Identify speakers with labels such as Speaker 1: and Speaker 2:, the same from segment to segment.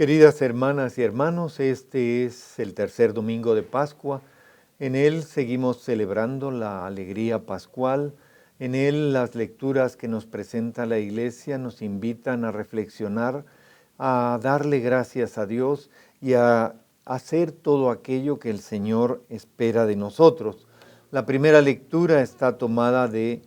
Speaker 1: Queridas hermanas y hermanos, este es el tercer domingo de Pascua. En él seguimos celebrando la alegría pascual. En él las lecturas que nos presenta la Iglesia nos invitan a reflexionar, a darle gracias a Dios y a hacer todo aquello que el Señor espera de nosotros. La primera lectura está tomada de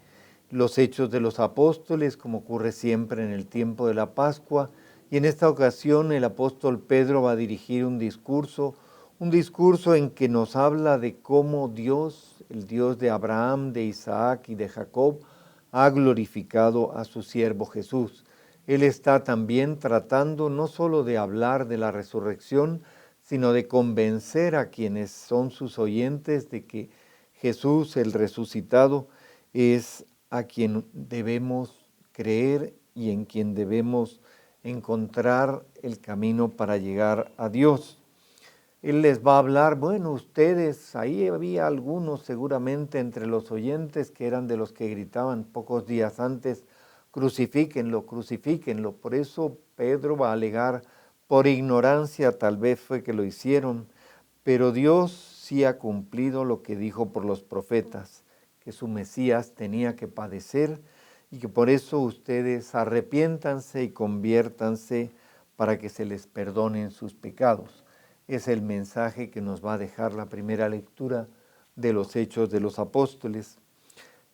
Speaker 1: los Hechos de los Apóstoles, como ocurre siempre en el tiempo de la Pascua. Y en esta ocasión el apóstol Pedro va a dirigir un discurso en que nos habla de cómo Dios, el Dios de Abraham, de Isaac y de Jacob, ha glorificado a su siervo Jesús. Él está también tratando no solo de hablar de la resurrección, sino de convencer a quienes son sus oyentes de que Jesús, el resucitado, es a quien debemos creer y en quien debemos encontrar el camino para llegar a Dios. Él les va a hablar, bueno, ustedes, ahí había algunos seguramente entre los oyentes que eran de los que gritaban pocos días antes, crucifíquenlo, crucifíquenlo. Por eso Pedro va a alegar, por ignorancia tal vez fue que lo hicieron, pero Dios sí ha cumplido lo que dijo por los profetas, que su Mesías tenía que padecer y que por eso ustedes arrepiéntanse y conviértanse para que se les perdonen sus pecados. Es el mensaje que nos va a dejar la primera lectura de los Hechos de los Apóstoles.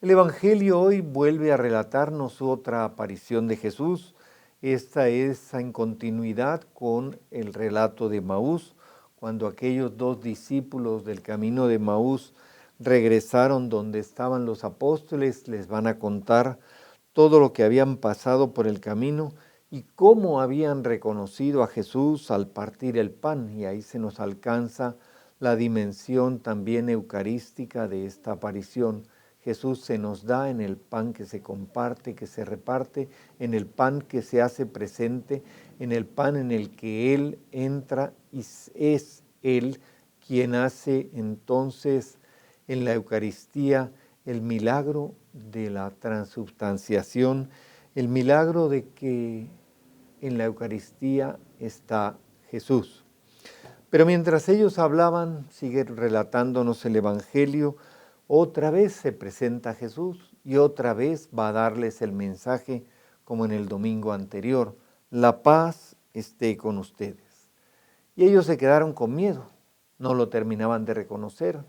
Speaker 1: El Evangelio hoy vuelve a relatarnos otra aparición de Jesús. Esta es en continuidad con el relato de Maús, cuando aquellos dos discípulos del camino de Maús regresaron donde estaban los apóstoles, les van a contar todo lo que habían pasado por el camino y cómo habían reconocido a Jesús al partir el pan. Y ahí se nos alcanza la dimensión también eucarística de esta aparición. Jesús se nos da en el pan que se comparte, que se reparte, en el pan que se hace presente, en el pan en el que Él entra y es Él quien hace entonces en la Eucaristía el milagro de la transubstanciación, el milagro de que en la Eucaristía está Jesús. Pero mientras ellos hablaban, sigue relatándonos el Evangelio, otra vez se presenta Jesús y otra vez va a darles el mensaje como en el domingo anterior, la paz esté con ustedes. Y ellos se quedaron con miedo, no lo terminaban de reconocer.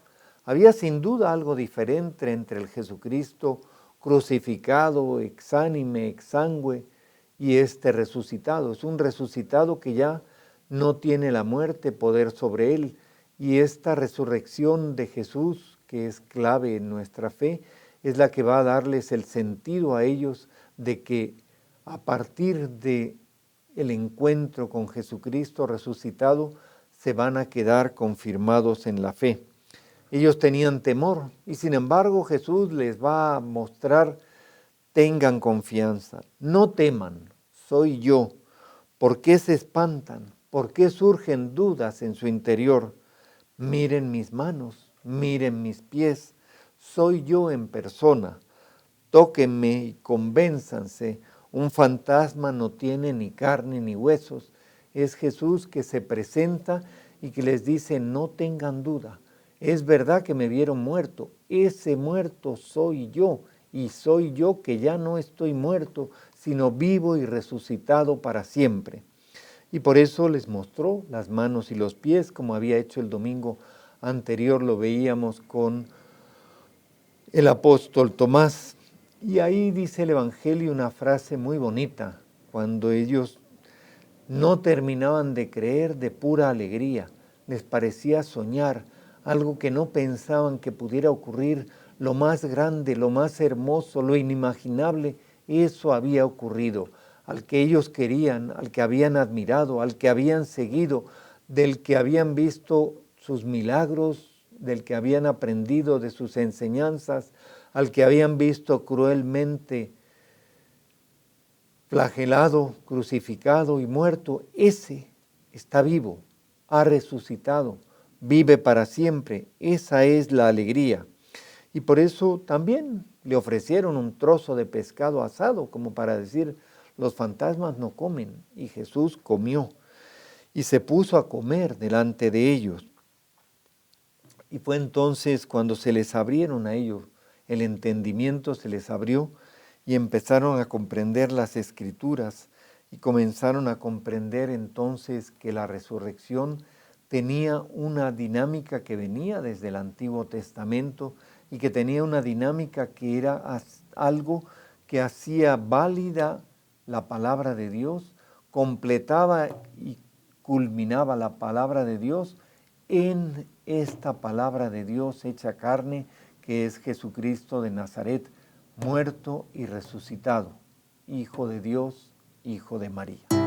Speaker 1: Había sin duda algo diferente entre el Jesucristo crucificado, exánime, exangüe, y este resucitado. Es un resucitado que ya no tiene la muerte poder sobre él, y esta resurrección de Jesús, que es clave en nuestra fe, es la que va a darles el sentido a ellos de que a partir de el encuentro con Jesucristo resucitado, se van a quedar confirmados en la fe. Ellos tenían temor y sin embargo Jesús les va a mostrar, tengan confianza, no teman, soy yo. ¿Por qué se espantan? ¿Por qué surgen dudas en su interior? Miren mis manos, miren mis pies, soy yo en persona. Tóquenme y convénzanse, un fantasma no tiene ni carne ni huesos. Es Jesús que se presenta y que les dice, no tengan duda. Es verdad que me vieron muerto, ese muerto soy yo, y soy yo que ya no estoy muerto, sino vivo y resucitado para siempre. Y por eso les mostró las manos y los pies, como había hecho el domingo anterior, lo veíamos con el apóstol Tomás. Y ahí dice el Evangelio una frase muy bonita, cuando ellos no terminaban de creer de pura alegría, les parecía soñar, algo que no pensaban que pudiera ocurrir, lo más grande, lo más hermoso, lo inimaginable, eso había ocurrido. Al que ellos querían, al que habían admirado, al que habían seguido, del que habían visto sus milagros, del que habían aprendido de sus enseñanzas, al que habían visto cruelmente flagelado, crucificado y muerto, ese está vivo, ha resucitado, vive para siempre. Esa es la alegría. Y por eso también le ofrecieron un trozo de pescado asado, como para decir, los fantasmas no comen, y Jesús comió. y se puso a comer delante de ellos. Y fue entonces cuando se les abrieron a ellos, el entendimiento se les abrió y empezaron a comprender las Escrituras y comenzaron a comprender entonces que la resurrección tenía una dinámica que venía desde el Antiguo Testamento y que tenía una dinámica que era algo que hacía válida la palabra de Dios, completaba y culminaba la palabra de Dios en esta palabra de Dios hecha carne, que es Jesucristo de Nazaret, muerto y resucitado, Hijo de Dios, Hijo de María.